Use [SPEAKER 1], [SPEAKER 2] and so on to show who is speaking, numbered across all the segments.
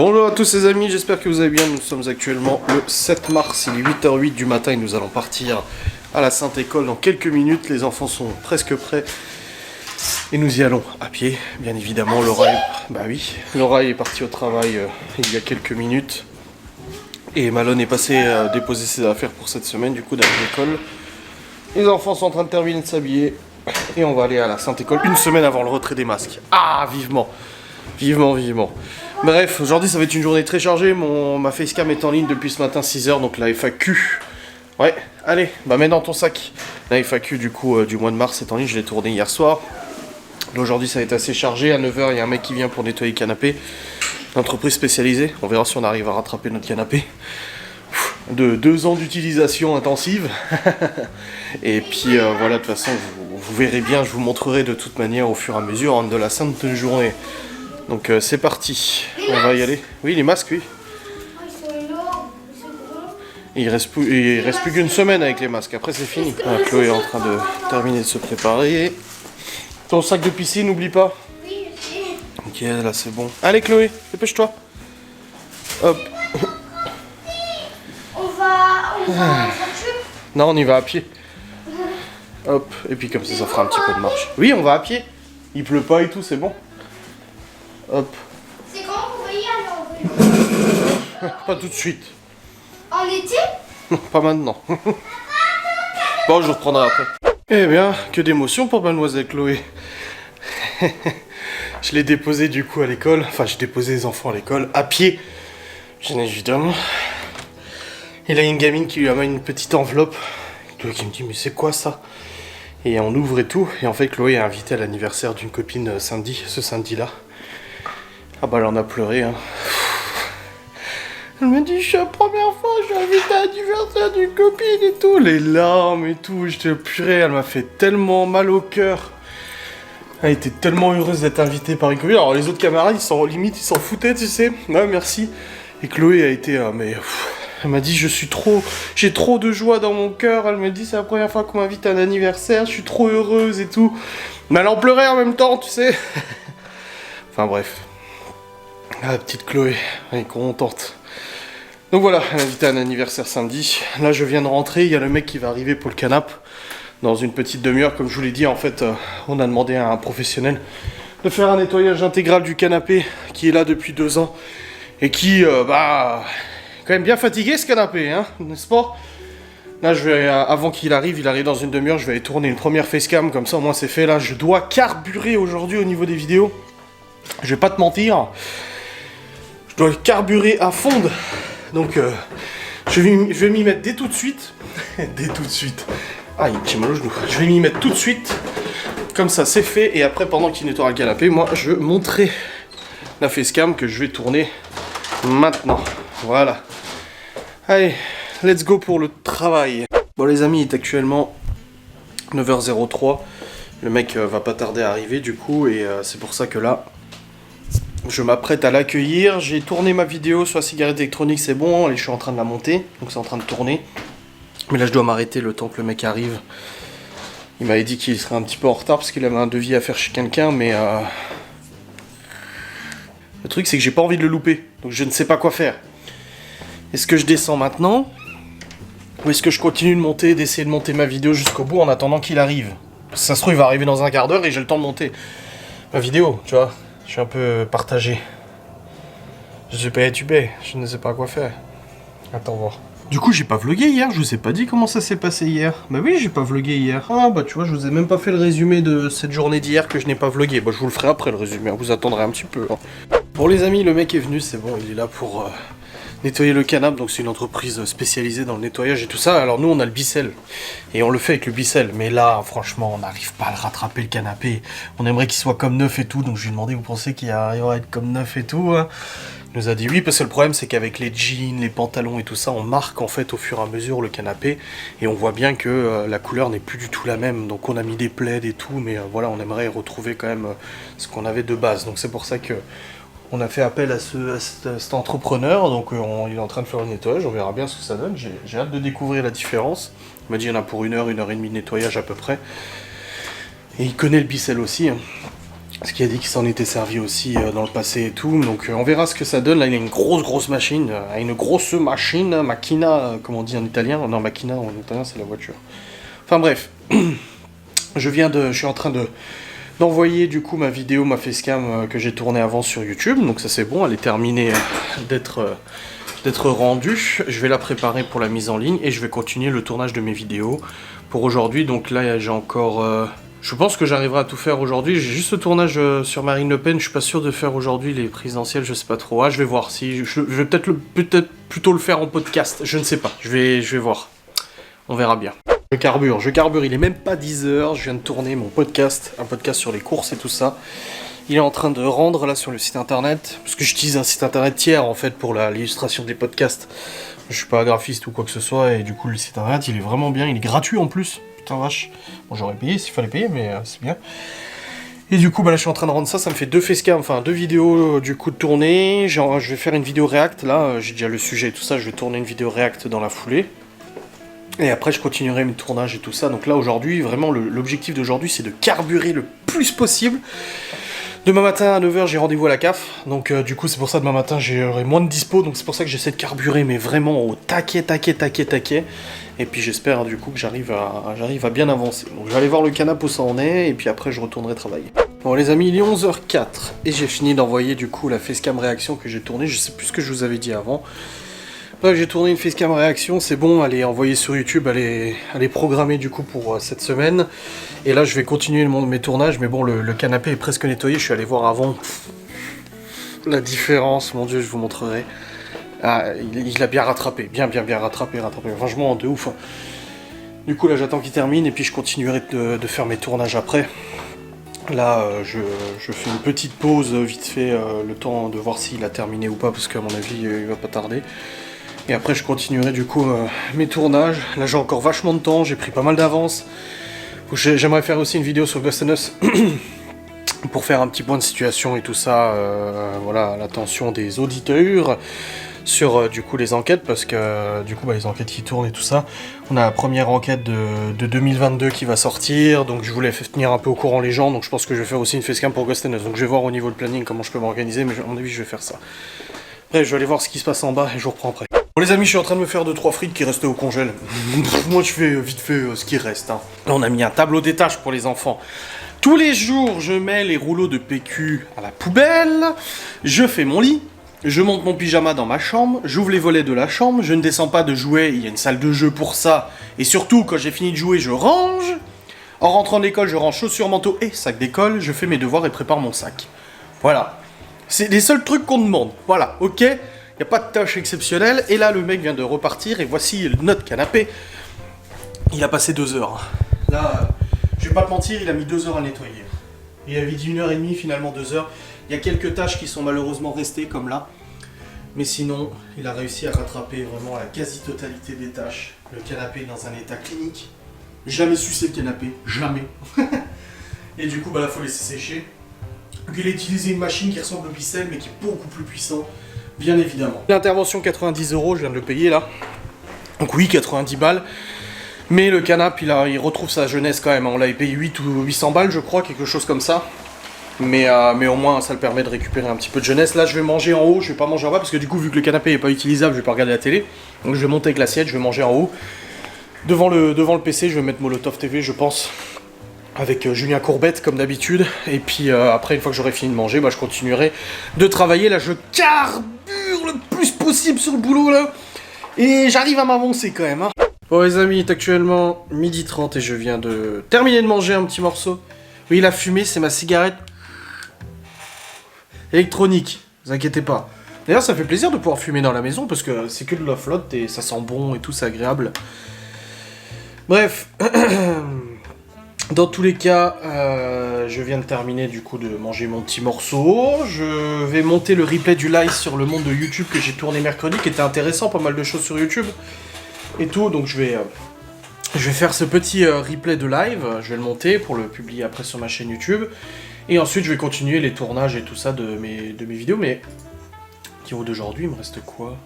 [SPEAKER 1] Bonjour à tous les amis, j'espère que vous allez bien. Nous sommes actuellement le 7 mars, il est 8h08 du matin et nous allons partir à la Sainte-École dans quelques minutes. Les enfants sont presque prêts et nous y allons à pied, bien évidemment. Laura est partie au travail il y a quelques minutes et Malone est passé déposer ses affaires pour cette semaine, du coup d'aller à l'école. Les enfants sont en train de terminer de s'habiller et on va aller à la Sainte-École une semaine avant le retrait des masques. Ah, vivement, vivement, vivement. Bref, aujourd'hui ça va être une journée très chargée, ma facecam est en ligne depuis ce matin 6h, donc la FAQ. Ouais, allez, bah mets dans ton sac. La FAQ du coup du mois de mars est en ligne, je l'ai tournée hier soir. Aujourd'hui ça va être assez chargé, à 9h il y a un mec qui vient pour nettoyer le canapé. Une entreprise spécialisée, on verra si on arrive à rattraper notre canapé. De 2 ans d'utilisation intensive. Et puis voilà, de toute façon vous verrez bien, je vous montrerai de toute manière au fur et à mesure de la sainte journée. Donc c'est parti, on va y aller. Oui, les masques, oui. Il reste plus qu'une semaine avec les masques, après c'est fini. Ah, Chloé est en train de terminer de se préparer. Ton sac de piscine, n'oublie pas.
[SPEAKER 2] Oui, je sais.
[SPEAKER 1] Ok, là c'est bon. Allez Chloé, dépêche-toi. Hop.
[SPEAKER 2] On va en voiture.
[SPEAKER 1] Non, on y va à pied. Hop, et puis comme ça fera un petit peu de marche. Oui, on va à pied. Il pleut pas et tout, c'est bon. Hop.
[SPEAKER 2] C'est quand vous voyez aller en voiture?
[SPEAKER 1] Pas tout de suite.
[SPEAKER 2] En été?
[SPEAKER 1] Non, pas maintenant. Bon, je reprendrai après. Eh bien, que d'émotion pour mademoiselle Chloé. Je l'ai déposé du coup à l'école. Enfin, j'ai déposé les enfants à l'école à pied. Bien évidemment. Et là, il y a une gamine qui lui amène une petite enveloppe. Chloé qui me dit, mais c'est quoi ça? Et on ouvre et tout. Et en fait, Chloé est invitée à l'anniversaire d'une copine ce samedi-là. Ah bah, elle en a pleuré, hein. Elle m'a dit, je suis la première fois, je suis invitée à l'anniversaire d'une copine et tout. Les larmes et tout, j'étais purée, elle m'a fait tellement mal au cœur. Elle était tellement heureuse d'être invitée par une copine. Alors les autres camarades, ils s'en foutaient, tu sais. Ouais, merci. Et Chloé a été, elle m'a dit, j'ai trop de joie dans mon cœur. Elle m'a dit, c'est la première fois qu'on m'invite à un anniversaire, je suis trop heureuse et tout. Mais elle en pleurait en même temps, tu sais. Enfin bref. Ah, petite Chloé, elle est contente. Donc voilà, elle est invitée à un anniversaire samedi. Là, je viens de rentrer, il y a le mec qui va arriver pour le canapé. Dans une petite demi-heure, comme je vous l'ai dit, en fait, on a demandé à un professionnel de faire un nettoyage intégral du canapé qui est là depuis 2 ans. Et qui, quand même bien fatigué ce canapé, hein, n'est-ce pas? Là, avant qu'il arrive, il arrive dans une demi-heure, je vais aller tourner une première facecam, comme ça au moins c'est fait. Là, je dois carburer aujourd'hui au niveau des vidéos. Je vais pas te mentir. Je dois carburer à fond. Donc, je vais m'y mettre dès tout de suite. Dès tout de suite. Aïe, j'ai mal au genou. Je vais m'y mettre tout de suite. Comme ça, c'est fait. Et après, pendant qu'il nettoie le canapé, moi, je montrerai la facecam que je vais tourner maintenant. Voilà. Allez, let's go pour le travail. Bon, les amis, il est actuellement 9h03. Le mec va pas tarder à arriver, du coup. Et c'est pour ça que là, je m'apprête à l'accueillir. J'ai tourné ma vidéo sur la cigarette électronique, c'est bon. Et je suis en train de la monter. Donc c'est en train de tourner. Mais là, je dois m'arrêter le temps que le mec arrive. Il m'avait dit qu'il serait un petit peu en retard parce qu'il avait un devis à faire chez quelqu'un. Mais le truc, c'est que j'ai pas envie de le louper. Donc je ne sais pas quoi faire. Est-ce que je descends maintenant? Ou est-ce que je continue de monter, d'essayer de monter ma vidéo jusqu'au bout en attendant qu'il arrive? Parce que ça se trouve, il va arriver dans un quart d'heure et j'ai le temps de monter ma vidéo, tu vois. Je suis un peu partagé. Je suis pas étubé, je ne sais pas quoi faire. Attends voir. Du coup, j'ai pas vlogué hier, je vous ai pas dit comment ça s'est passé hier. Bah oui, j'ai pas vlogué hier. Ah bah tu vois, je vous ai même pas fait le résumé de cette journée d'hier que je n'ai pas vlogué. Bah je vous le ferai après le résumé, vous attendrez un petit peu. Hein. Bon les amis, le mec est venu, c'est bon, il est là pour nettoyer le canapé. Donc c'est une entreprise spécialisée dans le nettoyage et tout ça. Alors nous, on a le Bicel. Et on le fait avec le Bicel. Mais là, franchement, on n'arrive pas à le rattraper le canapé. On aimerait qu'il soit comme neuf et tout. Donc je lui ai demandé, vous pensez qu'il arrivera à être comme neuf et tout hein? Il nous a dit oui, parce que le problème c'est qu'avec les jeans, les pantalons et tout ça, on marque en fait au fur et à mesure le canapé et on voit bien que la couleur n'est plus du tout la même. Donc on a mis des plaids et tout, mais voilà, on aimerait retrouver quand même ce qu'on avait de base. Donc c'est pour ça que on a fait appel à cet entrepreneur. Donc il est en train de faire le nettoyage, on verra bien ce que ça donne. J'ai hâte de découvrir la différence. Il m'a dit il y en a pour 1 heure et demie de nettoyage à peu près. Et il connaît le Bicel aussi. Hein. Parce qu'il a dit qu'il s'en était servi aussi dans le passé et tout. Donc on verra ce que ça donne. Là, il a une grosse machine. Macchina, comme on dit en italien. Non, macchina en italien, c'est la voiture. Enfin bref. Je suis en train d'envoyer du coup ma vidéo, ma facecam que j'ai tournée avant sur YouTube. Donc ça c'est bon, elle est terminée d'être rendue. Je vais la préparer pour la mise en ligne et je vais continuer le tournage de mes vidéos pour aujourd'hui. Donc là j'ai encore... je pense que j'arriverai à tout faire aujourd'hui. J'ai juste le tournage sur Marine Le Pen. Je suis pas sûr de faire aujourd'hui les présidentielles, je sais pas trop. Ah, je vais voir. Si je vais peut-être plutôt le faire en podcast. Je ne sais pas. Je vais voir. On verra bien. Je carbure. Il est même pas 10h. Je viens de tourner mon podcast, un podcast sur les courses et tout ça. Il est en train de rendre là sur le site internet, parce que j'utilise un site internet tiers en fait pour l'illustration des podcasts. Je suis pas graphiste ou quoi que ce soit et du coup le site internet il est vraiment bien. Il est gratuit en plus. Putain vache. Bon j'aurais payé s'il fallait payer mais c'est bien. Et du coup bah là je suis en train de rendre ça, ça me fait deux vidéos du coup de tournée. Genre je vais faire une vidéo React, là j'ai déjà le sujet et tout ça, je vais tourner une vidéo React dans la foulée. Et après je continuerai mes tournages et tout ça. Donc là aujourd'hui vraiment l'objectif d'aujourd'hui c'est de carburer le plus possible. Demain matin à 9h j'ai rendez-vous à la CAF, donc du coup c'est pour ça demain matin j'aurai moins de dispo, donc c'est pour ça que j'essaie de carburer mais vraiment au taquet. Et puis j'espère du coup que j'arrive à bien avancer. Donc je vais aller voir le canapé où ça en est et puis après je retournerai travailler. Bon les amis il est 11h04 et j'ai fini d'envoyer du coup la facecam réaction que j'ai tournée, je sais plus ce que je vous avais dit avant. Bref, j'ai tourné une facecam réaction, c'est bon, elle est envoyée sur YouTube, elle est programmée du coup pour cette semaine. Et là, je vais continuer mes tournages, mais bon, le canapé est presque nettoyé, je suis allé voir avant. La différence, mon Dieu, je vous montrerai. Ah, il a bien rattrapé, bien rattrapé, franchement, de ouf. Du coup, là, j'attends qu'il termine, et puis je continuerai de faire mes tournages après. Là, je fais une petite pause, vite fait, le temps de voir s'il a terminé ou pas, parce qu'à mon avis, il va pas tarder. Et après je continuerai du coup mes tournages. Là j'ai encore vachement de temps, j'ai pris pas mal d'avance. J'aimerais faire aussi une vidéo sur Ghost & Us pour faire un petit point de situation et tout ça, voilà, l'attention des auditeurs sur du coup les enquêtes, parce que du coup les enquêtes qui tournent et tout ça. On a la première enquête de 2022 qui va sortir, donc je voulais tenir un peu au courant les gens, donc je pense que je vais faire aussi une facecam pour Ghost & Us. Donc je vais voir au niveau de planning comment je peux m'organiser, mais à mon avis je vais faire ça. Après je vais aller voir ce qui se passe en bas et je vous reprends après. Bon les amis, je suis en train de me faire 2-3 frites qui restaient au congèle. Moi je fais vite fait ce qui reste. Hein. Là on a mis un tableau des tâches pour les enfants. Tous les jours je mets les rouleaux de PQ à la poubelle, je fais mon lit, je monte mon pyjama dans ma chambre, j'ouvre les volets de la chambre, je ne descends pas de jouets, il y a une salle de jeu pour ça. Et surtout quand j'ai fini de jouer je range. En rentrant de l'école je range chaussures, manteau et sac d'école, je fais mes devoirs et prépare mon sac. Voilà. C'est les seuls trucs qu'on demande. Voilà, ok ? Il n'y a pas de tâche exceptionnelle. Et là, le mec vient de repartir. Et voici notre canapé. Il a passé 2 heures. Là, je vais pas te mentir, il a mis 2 heures à nettoyer. Il avait dit 1h30, finalement 2 heures. Il y a quelques tâches qui sont malheureusement restées, comme là. Mais sinon, il a réussi à rattraper vraiment la quasi-totalité des tâches. Le canapé est dans un état clinique. Jamais sucé le canapé. Jamais. Et du coup, bah là, faut laisser sécher. Donc il a utilisé une machine qui ressemble au Picel, mais qui est beaucoup plus puissant. Bien évidemment. L'intervention 90 €, je viens de le payer là. Donc oui, 90 balles. Mais le canapé, il retrouve sa jeunesse quand même. On l'avait payé 8 ou 800 balles, je crois, quelque chose comme ça. Mais au moins, ça le permet de récupérer un petit peu de jeunesse. Là, je vais manger en haut, je vais pas manger en bas, parce que du coup, vu que le canapé n'est pas utilisable, je vais pas regarder la télé. Donc je vais monter avec l'assiette, je vais manger en haut. Devant le PC, je vais mettre Molotov TV, je pense. Avec Julien Courbette comme d'habitude, et puis après une fois que j'aurai fini de manger, bah, je continuerai de travailler. Là je carbure le plus possible sur le boulot là, et j'arrive à m'avancer quand même. Hein. Bon les amis, il est actuellement 12h30 et je viens de terminer de manger un petit morceau. Oui la fumée c'est ma cigarette électronique, ne vous inquiétez pas. D'ailleurs ça fait plaisir de pouvoir fumer dans la maison parce que c'est que de la flotte et ça sent bon et tout, c'est agréable. Bref. Dans tous les cas, je viens de terminer du coup de manger mon petit morceau. Je vais monter le replay du live sur le monde de YouTube que j'ai tourné mercredi, qui était intéressant, pas mal de choses sur YouTube et tout. Donc je vais faire ce petit replay de live, je vais le monter pour le publier après sur ma chaîne YouTube. Et ensuite je vais continuer les tournages et tout ça de mes vidéos. Mais niveau d'aujourd'hui, il me reste quoi?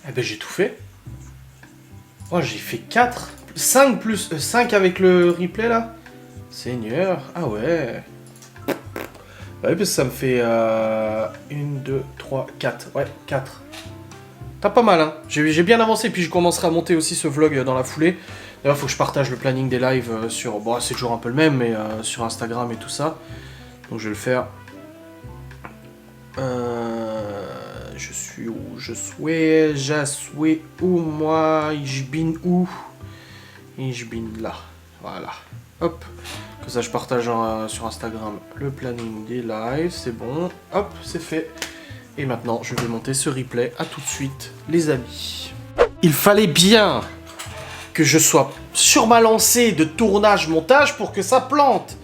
[SPEAKER 1] Eh ben j'ai tout fait. Oh, j'ai fait 5 avec le replay là. Seigneur, ah ouais. Ouais, parce que ça me fait 1, 2, 3, 4. Ouais, 4. T'as pas mal, hein. J'ai bien avancé, puis je commencerai à monter aussi ce vlog dans la foulée. D'ailleurs, faut que je partage le planning des lives sur... Bon, c'est toujours un peu le même, mais sur Instagram et tout ça. Donc je vais le faire. Je suis où? Je suis où, moi? Ich bin où? Ich bin là. Voilà. Hop. Comme ça, je partage sur Instagram le planning des lives. C'est bon. Hop, c'est fait. Et maintenant, je vais monter ce replay. À tout de suite, les amis. Il fallait bien que je sois sur ma lancée de tournage-montage pour que ça plante.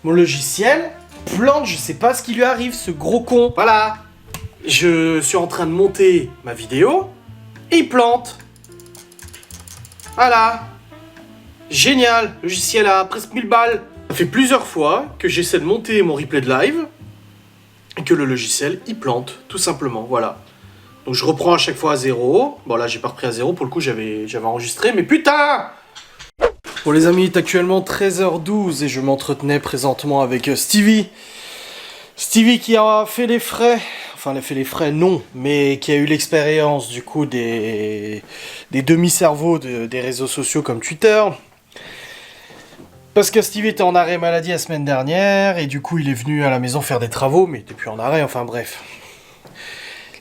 [SPEAKER 1] Mon logiciel plante, je sais pas ce qui lui arrive, ce gros con. Voilà. Je suis en train de monter ma vidéo et il plante. Voilà. Génial, logiciel à presque 1000 balles. Ça fait plusieurs fois que j'essaie de monter mon replay de live et que le logiciel, il plante, tout simplement, voilà. Donc je reprends à chaque fois à 0. Bon là, j'ai pas repris à 0, pour le coup, j'avais enregistré, mais putain! Bon les amis, il est actuellement 13h12 et je m'entretenais présentement avec Stevie. Stevie qui a fait les frais, enfin elle a fait les frais non, mais qui a eu l'expérience du coup des demi-cerveaux des réseaux sociaux comme Twitter. Parce que Stevie était en arrêt maladie la semaine dernière et du coup il est venu à la maison faire des travaux, mais il était plus en arrêt, enfin bref.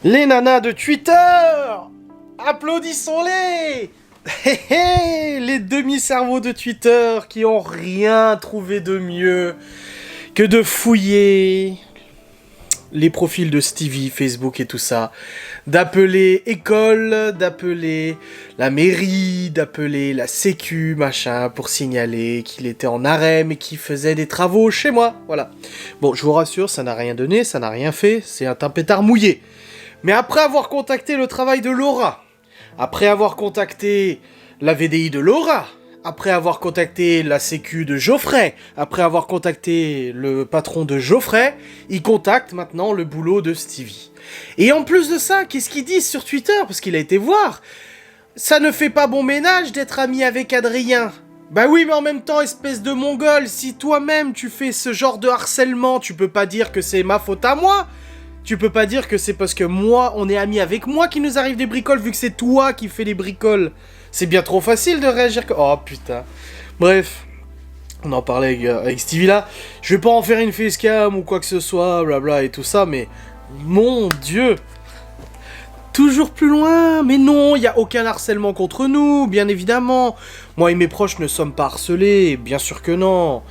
[SPEAKER 1] Les nanas de Twitter, applaudissons-les! Les demi-cerveaux de Twitter qui ont rien trouvé de mieux que de fouiller les profils de Stevie, Facebook et tout ça, d'appeler école, d'appeler la mairie, d'appeler la sécu, machin, pour signaler qu'il était en arrêt mais qu'il faisait des travaux chez moi, voilà. Bon, je vous rassure, ça n'a rien donné, ça n'a rien fait, c'est un pétard mouillé. Mais après avoir contacté le travail de Laura, après avoir contacté la VDI de Laura, après avoir contacté la sécu de Geoffrey, après avoir contacté le patron de Geoffrey, il contacte maintenant le boulot de Stevie. Et en plus de ça, qu'est-ce qu'ils disent sur Twitter? Parce qu'il a été voir. Ça ne fait pas bon ménage d'être ami avec Adrien. Bah oui, mais en même temps, espèce de mongol, si toi-même tu fais ce genre de harcèlement, tu peux pas dire que c'est ma faute à moi. Tu peux pas dire que c'est parce que moi, on est amis avec moi qu'il nous arrive des bricoles, vu que c'est toi qui fais les bricoles. C'est bien trop facile de réagir comme... Oh putain. Bref. On en parlait avec Stevie là. Je vais pas en faire une facecam ou quoi que ce soit, blabla et tout ça, mais... Mon Dieu. Toujours plus loin. Mais non, il y a aucun harcèlement contre nous, bien évidemment. Moi et mes proches ne sommes pas harcelés, bien sûr que non.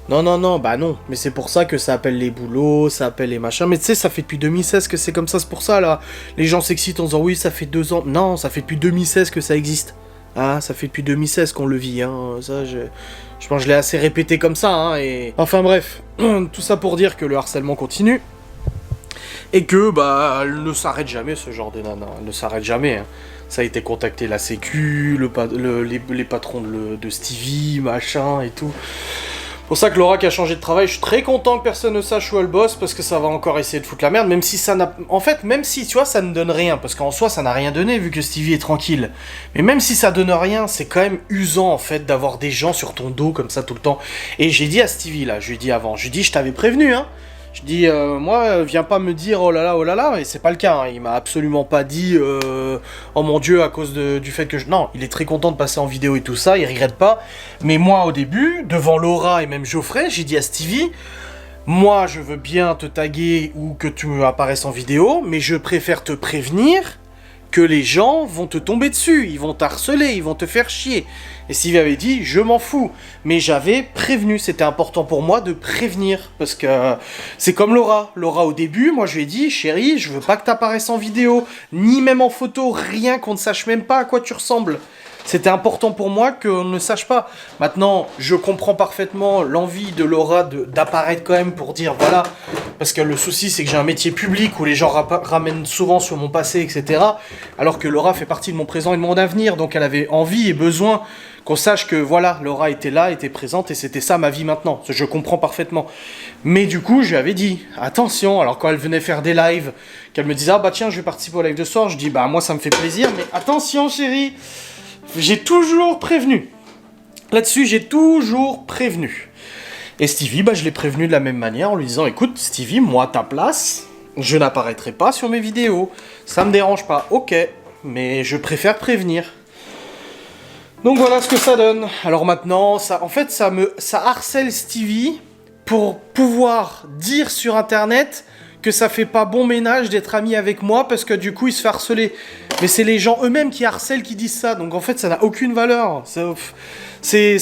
[SPEAKER 1] Non, bah non. Mais c'est pour ça que ça appelle les boulots, ça appelle les machins. Mais tu sais, ça fait depuis 2016 que c'est comme ça, c'est pour ça, là. Les gens s'excitent en disant, oui, ça fait 2 ans. Non, ça fait depuis 2016 que ça existe. Ah, ça fait depuis 2016 qu'on le vit, hein. Ça, je pense que je l'ai assez répété comme ça, hein. Et... Enfin, bref. Tout ça pour dire que le harcèlement continue. Et que, bah, elle ne s'arrête jamais, ce genre de nana. Elle ne s'arrête jamais, hein. Ça a été contacté la sécu, les patrons de Stevie, machin, et tout. C'est pour ça que Laura qui a changé de travail, je suis très content que personne ne sache où elle bosse, parce que ça va encore essayer de foutre la merde, même si ça n'a... En fait, même si, tu vois, ça ne donne rien, parce qu'en soi, ça n'a rien donné, vu que Stevie est tranquille. Mais même si ça donne rien, c'est quand même usant, en fait, d'avoir des gens sur ton dos, comme ça, tout le temps. Et j'ai dit à Stevie, là, je lui ai dit avant, je lui ai dit, je t'avais prévenu, hein. Je dis, moi, viens pas me dire oh là là, et c'est pas le cas, hein. Il m'a absolument pas dit, oh mon dieu, à cause du fait que je... Non, il est très content de passer en vidéo et tout ça, il regrette pas. Mais moi, au début, devant Laura et même Geoffrey, j'ai dit à Stevie, moi, je veux bien te taguer ou que tu me apparaisses en vidéo, mais je préfère te prévenir que les gens vont te tomber dessus, ils vont t'harceler, ils vont te faire chier. Et Stevie avait dit, je m'en fous. Mais j'avais prévenu, c'était important pour moi de prévenir. Parce que c'est comme Laura. Laura, au début, moi je lui ai dit, chérie, je veux pas que t'apparaisses en vidéo, ni même en photo, rien, qu'on ne sache même pas à quoi tu ressembles. C'était important pour moi qu'on ne sache pas. Maintenant, je comprends parfaitement l'envie de Laura d'apparaître quand même pour dire, voilà, parce que le souci, c'est que j'ai un métier public où les gens ramènent souvent sur mon passé, etc. Alors que Laura fait partie de mon présent et de mon avenir, donc elle avait envie et besoin qu'on sache que, voilà, Laura était là, était présente, et c'était ça ma vie maintenant. Je comprends parfaitement. Mais du coup, je lui avais dit, attention, alors quand elle venait faire des lives, qu'elle me disait, ah bah tiens, je vais participer au live de ce soir, je dis, bah moi ça me fait plaisir, mais attention chérie, j'ai toujours prévenu. Là-dessus, j'ai toujours prévenu. Et Stevie, bah, je l'ai prévenu de la même manière en lui disant, écoute Stevie, moi à ta place, je n'apparaîtrai pas sur mes vidéos. Ça me dérange pas, ok, mais je préfère prévenir. Donc voilà ce que ça donne. Alors maintenant, ça harcèle Stevie pour pouvoir dire sur internet que ça fait pas bon ménage d'être ami avec moi parce que du coup il se fait harceler. Mais c'est les gens eux-mêmes qui harcèlent qui disent ça, donc en fait ça n'a aucune valeur. C'est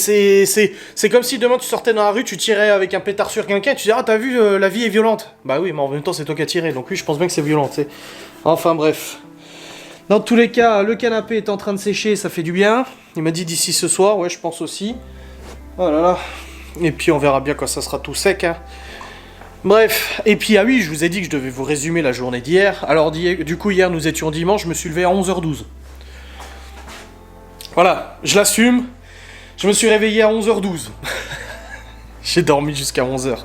[SPEAKER 1] comme si demain tu sortais dans la rue, tu tirais avec un pétard sur quelqu'un, tu dis ah t'as vu la vie est violente. Bah oui mais en même temps c'est toi qui as tiré, donc oui je pense bien que c'est violent, tu sais. Enfin bref. Dans tous les cas, le canapé est en train de sécher, ça fait du bien. Il m'a dit d'ici ce soir, ouais je pense aussi. Oh là là. Et puis on verra bien quand ça sera tout sec, hein. Bref, et puis ah oui, je vous ai dit que je devais vous résumer la journée d'hier. Alors du coup hier nous étions dimanche, je me suis levé à 11h12. Voilà, je l'assume. Je me suis réveillé à 11h12. J'ai dormi jusqu'à 11h.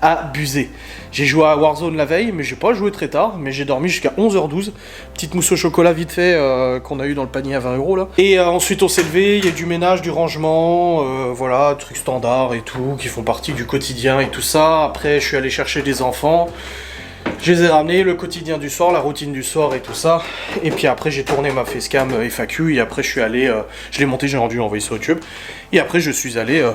[SPEAKER 1] Abusé. J'ai joué à Warzone la veille, mais j'ai pas joué très tard, mais j'ai dormi jusqu'à 11h12. Petite mousse au chocolat vite fait qu'on a eu dans le panier à 20 € là. Et ensuite on s'est levé, il y a du ménage, du rangement, voilà, trucs standards et tout, qui font partie du quotidien et tout ça. Après je suis allé chercher des enfants, je les ai ramenés, le quotidien du soir, la routine du soir et tout ça. Et puis après j'ai tourné ma facecam FAQ et après je suis allé, je l'ai monté, j'ai rendu envoyé sur YouTube. Et après je suis allé...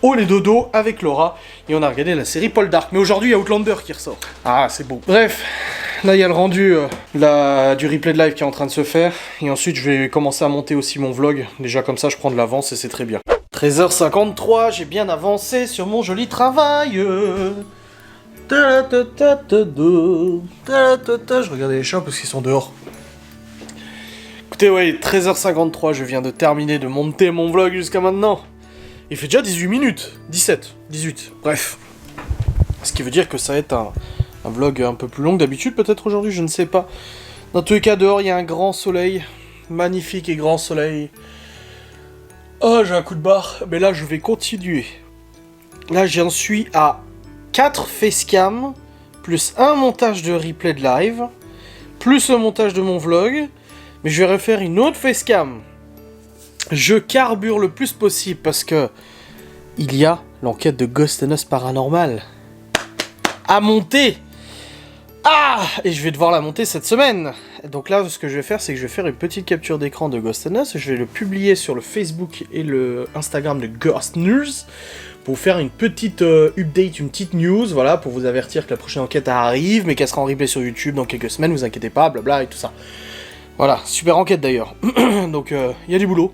[SPEAKER 1] au les dodo avec Laura et on a regardé la série Paul Dark. Mais aujourd'hui il y a Outlander qui ressort. Ah c'est beau. Bref, là il y a le rendu du replay de live qui est en train de se faire. Et ensuite je vais commencer à monter aussi mon vlog. Déjà comme ça je prends de l'avance et c'est très bien. 13h53, j'ai bien avancé sur mon joli travail. Je regardais les chats parce qu'ils sont dehors. Écoutez ouais, 13h53, je viens de terminer de monter mon vlog jusqu'à maintenant. Il fait déjà 18 minutes, 17, 18, bref. Ce qui veut dire que ça va être un vlog un peu plus long que d'habitude peut-être aujourd'hui, je ne sais pas. Dans tous les cas, dehors, il y a un grand soleil. Magnifique et grand soleil. Oh, j'ai un coup de barre. Mais là, je vais continuer. Là, j'en suis à 4 facecam, plus un montage de replay de live, plus le montage de mon vlog. Mais je vais refaire une autre facecam. Je carbure le plus possible parce que il y a l'enquête de Ghost and Us Paranormal à monter. Ah! Et je vais devoir la monter cette semaine. Donc là, ce que je vais faire, c'est que je vais faire une petite capture d'écran de Ghost and Us. Je vais le publier sur le Facebook et le Instagram de Ghost News pour faire une petite update, une petite news, voilà, pour vous avertir que la prochaine enquête arrive, mais qu'elle sera en replay sur YouTube dans quelques semaines, vous inquiétez pas, blabla et tout ça. Voilà, super enquête d'ailleurs. Donc il y a du boulot.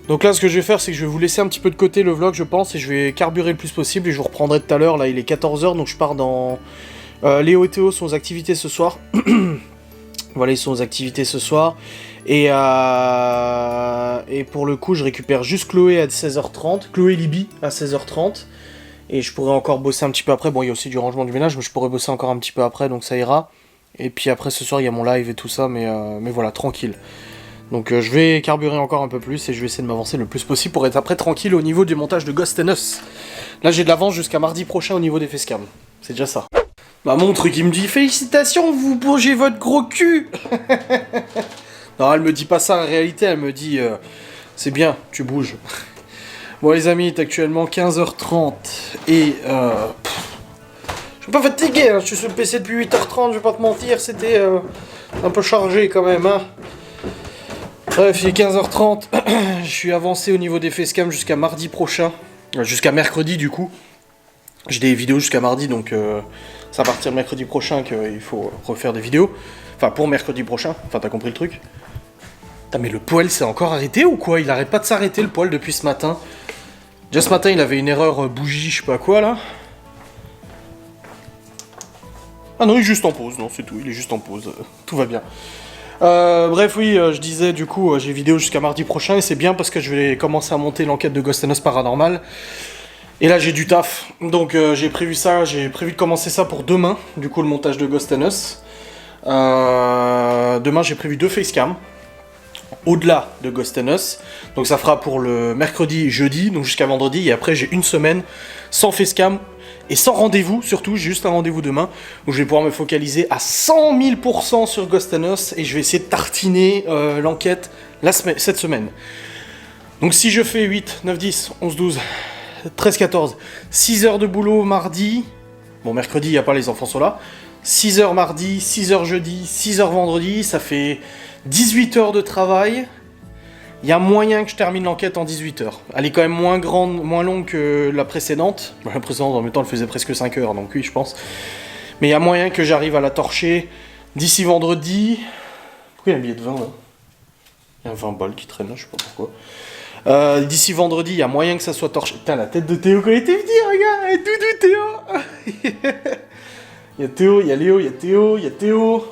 [SPEAKER 1] Donc là, ce que je vais faire, c'est que je vais vous laisser un petit peu de côté le vlog, je pense, et je vais carburer le plus possible, et je vous reprendrai tout à l'heure. Là, il est 14h, donc je pars dans... Léo et Théo sont aux activités ce soir. Voilà, ils sont aux activités ce soir. Et pour le coup, je récupère juste Chloé à 16h30, Chloé et Libby à 16h30. Et je pourrais encore bosser un petit peu après. Bon, il y a aussi du rangement du ménage, mais je pourrais bosser encore un petit peu après, donc ça ira. Et puis après, ce soir, il y a mon live et tout ça, mais voilà, tranquille. Donc je vais carburer encore un peu plus et je vais essayer de m'avancer le plus possible pour être après tranquille au niveau du montage de Ghost and Us. Là j'ai de l'avance jusqu'à mardi prochain au niveau des facecam. C'est déjà ça. Ma montre qui me dit félicitations, vous bougez votre gros cul. Non, elle me dit pas ça en réalité, elle me dit c'est bien, tu bouges. Bon les amis, il est actuellement 15h30 et je suis pas fatigué, hein. Je suis sur le PC depuis 8h30, je vais pas te mentir, c'était un peu chargé quand même, hein. Bref, il est 15h30, je suis avancé au niveau des facecam jusqu'à mardi prochain, jusqu'à mercredi du coup. J'ai des vidéos jusqu'à mardi, donc c'est à partir de mercredi prochain qu'il faut refaire des vidéos. Enfin, pour mercredi prochain, enfin t'as compris le truc. Putain, mais le poil s'est encore arrêté ou quoi? Il arrête pas de s'arrêter le poil depuis ce matin. Déjà ce matin il avait une erreur bougie, je sais pas quoi là. Ah non, il est juste en pause, non c'est tout, il est juste en pause, tout va bien. Bref, oui, je disais, du coup, j'ai vidéo jusqu'à mardi prochain, et c'est bien parce que je vais commencer à monter l'enquête de Ghost and Us Paranormal. Et là, j'ai du taf, donc j'ai prévu de commencer ça pour demain, du coup, le montage de Ghost and Us. Demain, j'ai prévu 2 facecam, au-delà de Ghost and Us. Donc ça fera pour le mercredi et jeudi, donc jusqu'à vendredi, et après, j'ai une semaine sans facecam. Et sans rendez-vous, surtout, j'ai juste un rendez-vous demain, où je vais pouvoir me focaliser à 100 000% sur Ghost and Us, et je vais essayer de tartiner l'enquête cette semaine. Donc si je fais 8, 9, 10, 11, 12, 13-14. 6 heures de boulot mardi. Bon, mercredi, il n'y a pas, les enfants sont là. 6 heures mardi, 6 heures jeudi, 6 heures vendredi. Ça fait 18 heures de travail. Il y a moyen que je termine l'enquête en 18 heures. Elle est quand même moins grande, moins longue que la précédente. La précédente, en même temps, elle faisait presque 5 heures, donc oui, je pense. Mais il y a moyen que j'arrive à la torcher d'ici vendredi. Pourquoi il y a un billet de 20 là? Il y a 20 balles qui traînent là, je sais pas pourquoi. D'ici vendredi, il y a moyen que ça soit torché. Putain, la tête de Théo quand il était petit, regarde, doudou Théo. Il y a Théo, il y a Léo, il y a Théo, il y a Théo.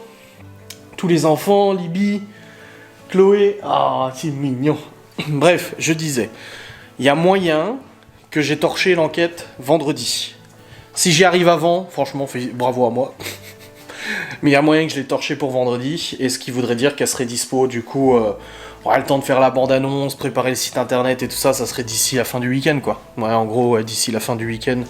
[SPEAKER 1] Tous les enfants, Libye, Chloé. Ah, c'est mignon. Bref, je disais, il y a moyen que j'ai torché l'enquête vendredi. Si j'y arrive avant, franchement, bravo à moi. Mais il y a moyen que je l'ai torché pour vendredi, et ce qui voudrait dire qu'elle serait dispo, du coup, on aura le temps de faire la bande-annonce, préparer le site internet et tout ça, ça serait d'ici la fin du week-end, quoi. Ouais, en gros, ouais, d'ici la fin du week-end.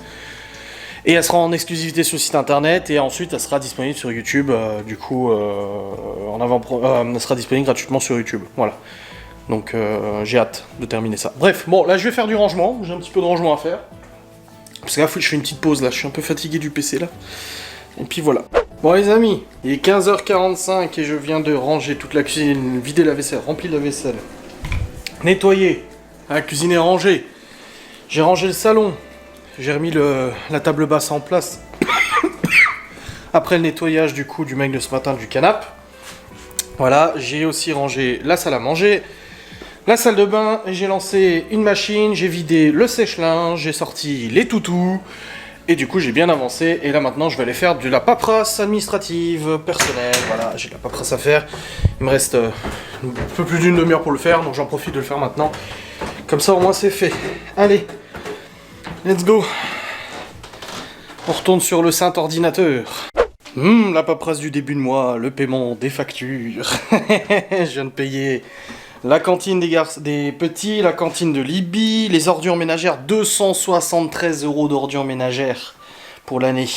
[SPEAKER 1] Et elle sera en exclusivité sur le site internet, et ensuite elle sera disponible sur YouTube, du coup, elle sera disponible gratuitement sur YouTube, voilà. Donc j'ai hâte de terminer ça. Bref, bon, là je vais faire du rangement, j'ai un petit peu de rangement à faire. Parce que là, je fais une petite pause, là, je suis un peu fatigué du PC, là. Et puis voilà. Bon les amis, il est 15h45 et je viens de ranger toute la cuisine, vider la vaisselle, remplir la vaisselle, nettoyer, la cuisine est rangée. J'ai rangé le salon, j'ai remis la table basse en place. Après le nettoyage du coup du mec de ce matin du canapé. Voilà, j'ai aussi rangé la salle à manger, la salle de bain, et j'ai lancé une machine, j'ai vidé le sèche-linge, j'ai sorti les toutous. Et du coup, j'ai bien avancé, et là maintenant, je vais aller faire de la paperasse administrative, personnelle, voilà, j'ai de la paperasse à faire. Il me reste un peu plus d'une demi-heure pour le faire, donc j'en profite de le faire maintenant. Comme ça, au moins, c'est fait. Allez, let's go. On retourne sur le saint ordinateur. La paperasse du début de mois, le paiement des factures. Je viens de payer la cantine des petits, la cantine de Libye, les ordures ménagères, 273 € d'ordures ménagères pour l'année.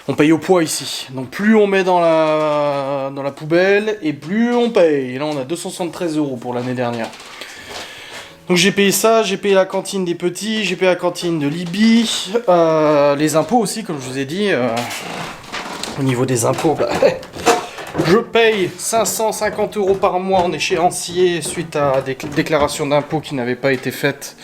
[SPEAKER 1] On paye au poids ici. Donc plus on met dans la poubelle et plus on paye. Et là on a 273 € pour l'année dernière. Donc j'ai payé ça, j'ai payé la cantine des petits, j'ai payé la cantine de Libye, les impôts aussi comme je vous ai dit. Au niveau des impôts, bah, je paye 550 € par mois en échéancier suite à des déclarations d'impôts qui n'avaient pas été faites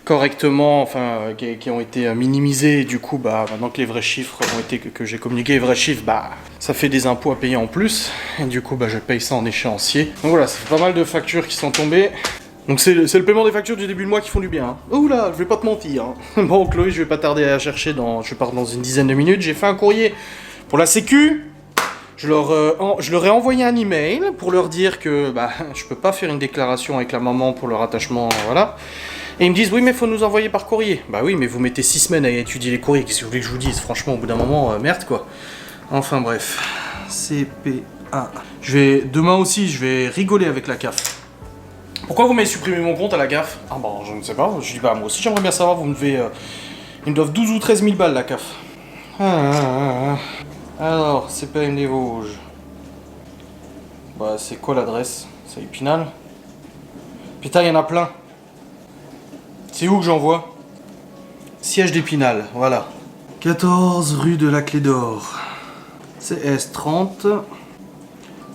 [SPEAKER 1] correctement, enfin qui ont été minimisées. Et du coup, bah, maintenant que les vrais chiffres ont été que j'ai communiqué les vrais chiffres, bah ça fait des impôts à payer en plus. Et du coup, bah je paye ça en échéancier. Donc voilà, ça fait pas mal de factures qui sont tombées. Donc c'est le paiement des factures du début de mois qui font du bien. Hein. Oula, je vais pas te mentir. Hein. Bon, Chloé, je vais pas tarder à chercher. Je pars dans une dizaine de minutes. J'ai fait un courrier pour la Sécu. Je leur ai envoyé un email pour leur dire que bah, je peux pas faire une déclaration avec la maman pour leur attachement, voilà. Et ils me disent, oui, mais il faut nous envoyer par courrier. Bah oui, mais vous mettez 6 semaines à étudier les courriers, qu'est-ce que vous voulez que je vous dise? Franchement, au bout d'un moment, merde, quoi. Enfin, bref. CPA. Demain aussi, je vais rigoler avec la CAF. Pourquoi vous m'avez supprimé mon compte à la CAF? Ah bon, je ne sais pas. Je dis, bah moi aussi, j'aimerais bien savoir, ils me doivent 12 ou 13 000 balles, la CAF. Alors, CPM des Vosges. Bah, c'est quoi l'adresse? C'est Épinal? Putain, il y en a plein. C'est où que j'envoie? Siège d'Épinal, voilà. 14 rue de la Clé d'Or. CS 30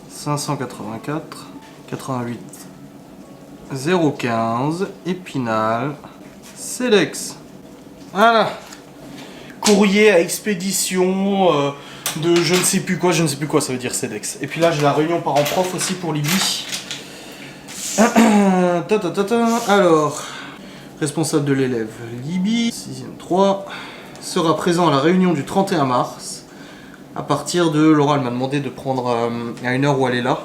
[SPEAKER 1] 584 88 015 Épinal Celex. Voilà. Courrier à expédition de je ne sais plus quoi ça veut dire Cedex. Et puis là j'ai la réunion parents-prof aussi pour Libye. Alors, responsable de l'élève Libye, 6ème 3, sera présent à la réunion du 31 mars. À partir de, Laura elle m'a demandé de prendre à une heure où elle est là,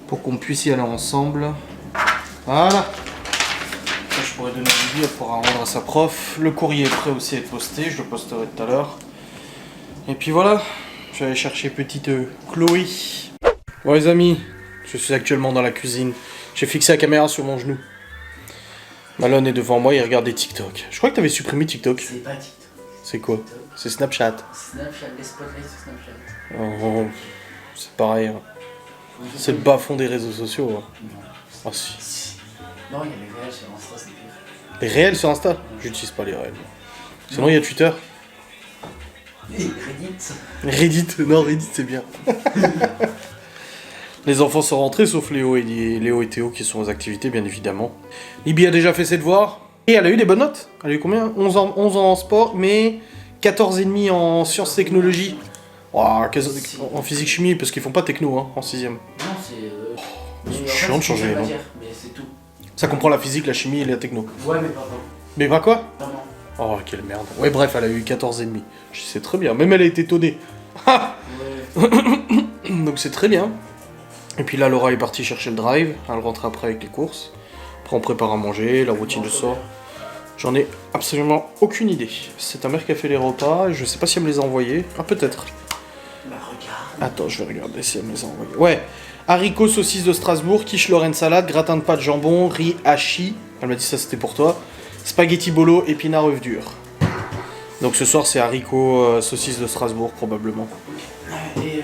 [SPEAKER 1] pour qu'on puisse y aller ensemble. Voilà. Je pourrais donner à Libye, elle pourra rendre à sa prof. Le courrier est prêt aussi à être posté, je le posterai tout à l'heure. Et puis voilà, je vais aller chercher petite Chloé. Bon les amis, je suis actuellement dans la cuisine. J'ai fixé la caméra sur mon genou. Malone est devant moi, il regarde des TikTok. Je crois que t'avais supprimé TikTok.
[SPEAKER 3] C'est pas TikTok.
[SPEAKER 1] C'est quoi? C'est Snapchat.
[SPEAKER 3] Snapchat, les spotlights sur Snapchat.
[SPEAKER 1] Oh, c'est pareil. Hein. C'est le bas fond des réseaux sociaux. Hein.
[SPEAKER 3] Non.
[SPEAKER 1] Ah si.
[SPEAKER 3] Non, il y a les VH, c'est Insta, c'est pire.
[SPEAKER 1] Les réels sur Insta? J'utilise pas les réels. Sinon, il y a Twitter.
[SPEAKER 3] Et Reddit.
[SPEAKER 1] Reddit, non, Reddit c'est bien. Les enfants sont rentrés, sauf Léo et Théo qui sont aux activités, bien évidemment. Libye a déjà fait ses devoirs. Et elle a eu des bonnes notes. Elle a eu combien? 11 ans en sport, mais 14,5 en sciences technologies. Oh, en physique chimie, parce qu'ils font pas techno hein, en 6ème.
[SPEAKER 3] Non, c'est.
[SPEAKER 1] C'est chiant de changer les noms.
[SPEAKER 3] Mais c'est tout.
[SPEAKER 1] Ça comprend la physique, la chimie et la techno.
[SPEAKER 3] Ouais, mais pas vraiment.
[SPEAKER 1] Mais pas quoi?
[SPEAKER 3] Non, non.
[SPEAKER 1] Oh, quelle merde. Ouais, bref, elle a eu 14,5. Je sais très bien. Même elle a été étonnée. Ah
[SPEAKER 3] Ouais.
[SPEAKER 1] Donc c'est très bien. Et puis là, Laura est partie chercher le drive. Elle rentre après avec les courses. Après, on prépare à manger, la routine le soir. J'en ai absolument aucune idée. C'est ta mère qui a fait les repas. Je sais pas si elle me les a envoyés. Ah, peut-être.
[SPEAKER 3] Bah, regarde.
[SPEAKER 1] Attends, je vais regarder si elle me les a envoyés. Ouais. Haricots, saucisses de Strasbourg, quiche Lorraine salade, gratin de pâte jambon, riz hachis. Elle m'a dit ça, c'était pour toi. Spaghetti bolo, épinards œufs durs. Donc ce soir, c'est haricots, saucisses de Strasbourg, probablement.
[SPEAKER 3] Et ouais,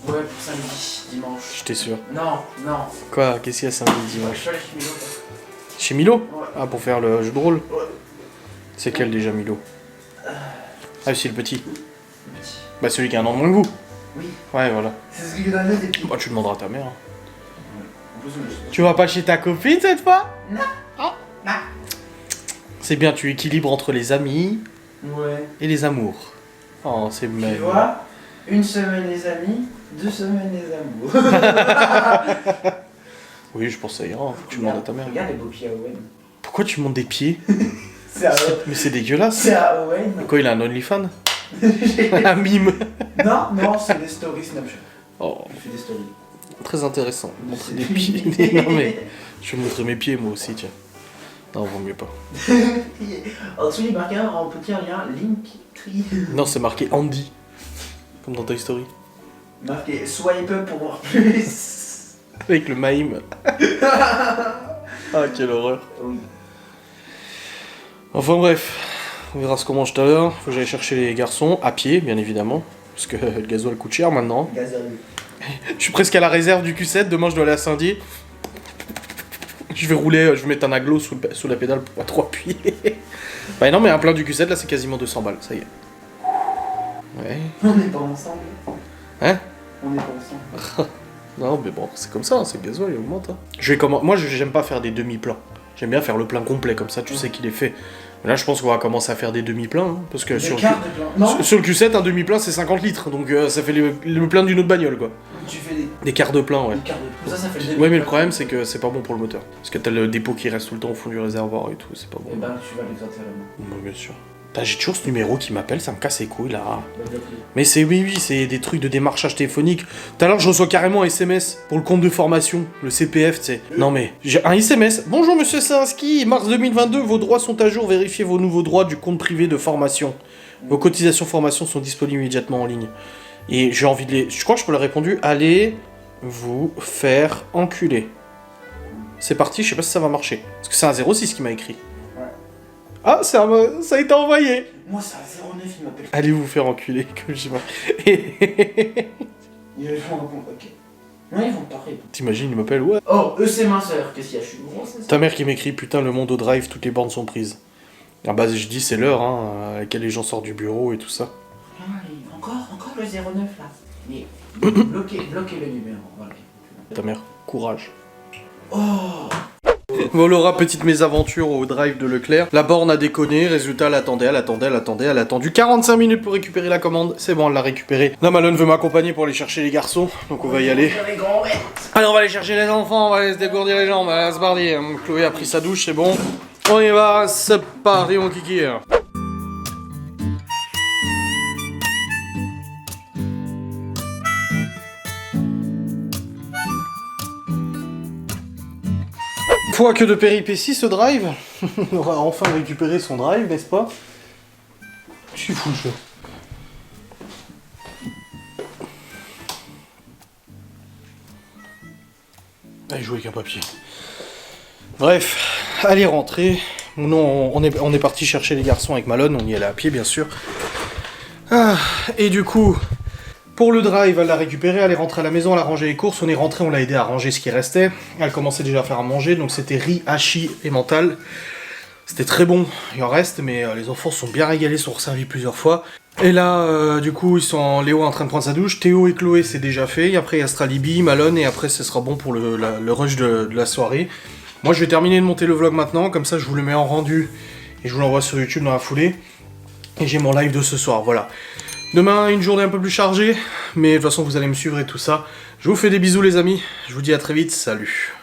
[SPEAKER 3] pour samedi, dimanche.
[SPEAKER 1] J'étais sûr.
[SPEAKER 3] Non, non.
[SPEAKER 1] Quoi? Qu'est-ce qu'il y a samedi,
[SPEAKER 3] Je
[SPEAKER 1] dimanche?
[SPEAKER 3] suis allé chez Milo.
[SPEAKER 1] Chez Milo?
[SPEAKER 3] Ouais.
[SPEAKER 1] Ah, pour faire le jeu de rôle?
[SPEAKER 3] Ouais.
[SPEAKER 1] C'est quel déjà, Milo? Ah, c'est le petit.
[SPEAKER 3] Le petit.
[SPEAKER 1] Bah, celui qui a un an de moins que vous.
[SPEAKER 3] Oui.
[SPEAKER 1] Ouais, voilà.
[SPEAKER 3] C'est ce que j'ai donné des petits.
[SPEAKER 1] Bah, tu demanderas à ta mère. Hein.
[SPEAKER 3] En plus,
[SPEAKER 1] Tu vas pas chez ta copine cette fois?
[SPEAKER 3] Non.
[SPEAKER 1] Ah.
[SPEAKER 3] Non.
[SPEAKER 1] C'est bien, tu équilibres entre les amis
[SPEAKER 3] Ouais.
[SPEAKER 1] et les amours. Oh, c'est
[SPEAKER 3] Tu
[SPEAKER 1] même.
[SPEAKER 3] vois, une semaine les amis, 2 semaines les amours.
[SPEAKER 1] Oui, je pense que ça ira. Faut que tu demandes à ta mère.
[SPEAKER 3] Regarde les beaux pieds à Owen.
[SPEAKER 1] Pourquoi tu montes des pieds?
[SPEAKER 3] C'est à,
[SPEAKER 1] Mais c'est dégueulasse.
[SPEAKER 3] c'est à Owen.
[SPEAKER 1] Quoi, il a un OnlyFans? Un mime.
[SPEAKER 3] Non, non, c'est des stories Snapchat.
[SPEAKER 1] Oh,
[SPEAKER 3] Il fait des stories.
[SPEAKER 1] très intéressant. Montrer des pieds. Non mais, je vais montrer mes pieds moi aussi, tiens. Non, vaut mieux pas.
[SPEAKER 3] En dessous, il marque en petit rien Linktree.
[SPEAKER 1] Non, c'est marqué Andy. Comme dans Toy Story.
[SPEAKER 3] Marqué swipe up pour voir plus.
[SPEAKER 1] Avec le Maïm. Ah, quelle horreur.
[SPEAKER 3] Oui.
[SPEAKER 1] Enfin bref, on verra ce qu'on mange tout à l'heure. Faut que j'aille chercher les garçons, à pied, bien évidemment. Parce que le gasoil coûte cher maintenant.
[SPEAKER 3] Gazelle.
[SPEAKER 1] Je suis presque à la réserve du Q7. Demain, je dois aller à Saint-Dié. Je vais rouler, je vais mettre un aglo sous la pédale pour pas trop appuyer. Bah non, mais un plein du Q7, là, c'est quasiment 200 balles, ça y est. Ouais.
[SPEAKER 3] On n'est pas ensemble.
[SPEAKER 1] Hein?
[SPEAKER 3] On n'est pas ensemble.
[SPEAKER 1] Non, mais bon, c'est comme ça, c'est le gasoil, il augmente. Hein. Moi, j'aime pas faire des demi-plans. J'aime bien faire le plein complet, comme ça, tu sais qu'il est fait. Mais là, je pense qu'on va commencer à faire des demi-pleins, hein, parce que sur le,
[SPEAKER 3] quart de plein. Non,
[SPEAKER 1] sur le Q7, un demi-plein, c'est 50 litres, donc ça fait le plein d'une autre bagnole, quoi.
[SPEAKER 3] tu fais
[SPEAKER 1] Des quarts de plein, ouais.
[SPEAKER 3] des quarts de ça fait le début.
[SPEAKER 1] Ouais, mais le problème, c'est que c'est pas bon pour le moteur. Parce que t'as le dépôt qui reste tout le temps au fond du réservoir et tout, c'est pas
[SPEAKER 3] Et
[SPEAKER 1] bon.
[SPEAKER 3] ben, tu vas les enterrer.
[SPEAKER 1] Ouais, bien sûr. J'ai toujours ce numéro qui m'appelle, ça me casse les couilles, là.
[SPEAKER 3] Bah, bloque-le.
[SPEAKER 1] Mais c'est oui, c'est des trucs de démarchage téléphonique. Tout à l'heure, je reçois carrément un SMS pour le compte de formation, le CPF, tu sais. Non mais, j'ai un SMS. Bonjour monsieur Sainski, mars 2022, vos droits sont à jour, vérifiez vos nouveaux droits du compte privé de formation. Vos cotisations formation sont disponibles immédiatement en ligne. Et j'ai envie de les... Je crois que je peux leur répondu, allez vous faire enculer. C'est parti, je sais pas si ça va marcher. Parce que c'est un 06 qui m'a écrit.
[SPEAKER 3] Ouais.
[SPEAKER 1] Ah, ça a été envoyé.
[SPEAKER 3] Moi, c'est à 09, il m'appelle.
[SPEAKER 1] Allez vous faire enculer, comme je dis.
[SPEAKER 3] Ils vont répondre, ok. Ouais, ils vont pas répondre.
[SPEAKER 1] T'imagines, il m'appelle, ouais.
[SPEAKER 3] Oh, eux, c'est ma soeur. Qu'est-ce qu'il y a? Je suis gros, c'est ça?
[SPEAKER 1] Ta mère qui m'écrit, putain, le monde au drive, toutes les bornes sont prises. Ah bah, je dis, c'est l'heure, hein, à laquelle les gens sortent du bureau et tout ça.
[SPEAKER 3] Ah, encore le 09 là. Mais bloquez le numéro. Voilà.
[SPEAKER 1] Ta mère, courage.
[SPEAKER 3] Oh,
[SPEAKER 1] Bon, Laura, petite mésaventure au drive de Leclerc. La borne a déconné, résultat, elle a attendu 45 minutes pour récupérer la commande. C'est bon, elle l'a récupérée. La Malone veut m'accompagner pour aller chercher les garçons, donc on va y aller. Allez, on va aller chercher les enfants, on va aller se dégourdir les jambes, allez, c'est parti. Chloé a pris sa douche, c'est bon. On y va, c'est parti, mon kiki. Fois que de péripéties ce drive, on aura enfin récupéré son drive, n'est-ce pas? Je suis fou le jeu. Allez, jouer avec un papier. Bref, allez rentrer. Non, on est parti chercher les garçons avec Malone, on y allait à pied bien sûr. Ah, et du coup, pour le drive, elle l'a récupéré, elle est rentrée à la maison, elle a rangé les courses, on est rentré, on l'a aidé à ranger ce qui restait. Elle commençait déjà à faire à manger, donc c'était riz, hachis et mental. C'était très bon, il en reste, mais les enfants sont bien régalés, sont resservis plusieurs fois. Et là, du coup, Léo est en train de prendre sa douche, Théo et Chloé c'est déjà fait, et après il y a Stralibi, Malone, et après ce sera bon pour le rush de la soirée. Moi je vais terminer de monter le vlog maintenant, comme ça je vous le mets en rendu, et je vous l'envoie sur YouTube dans la foulée. Et j'ai mon live de ce soir, voilà. Demain, une journée un peu plus chargée, mais de toute façon vous allez me suivre et tout ça. Je vous fais des bisous les amis, je vous dis à très vite, salut.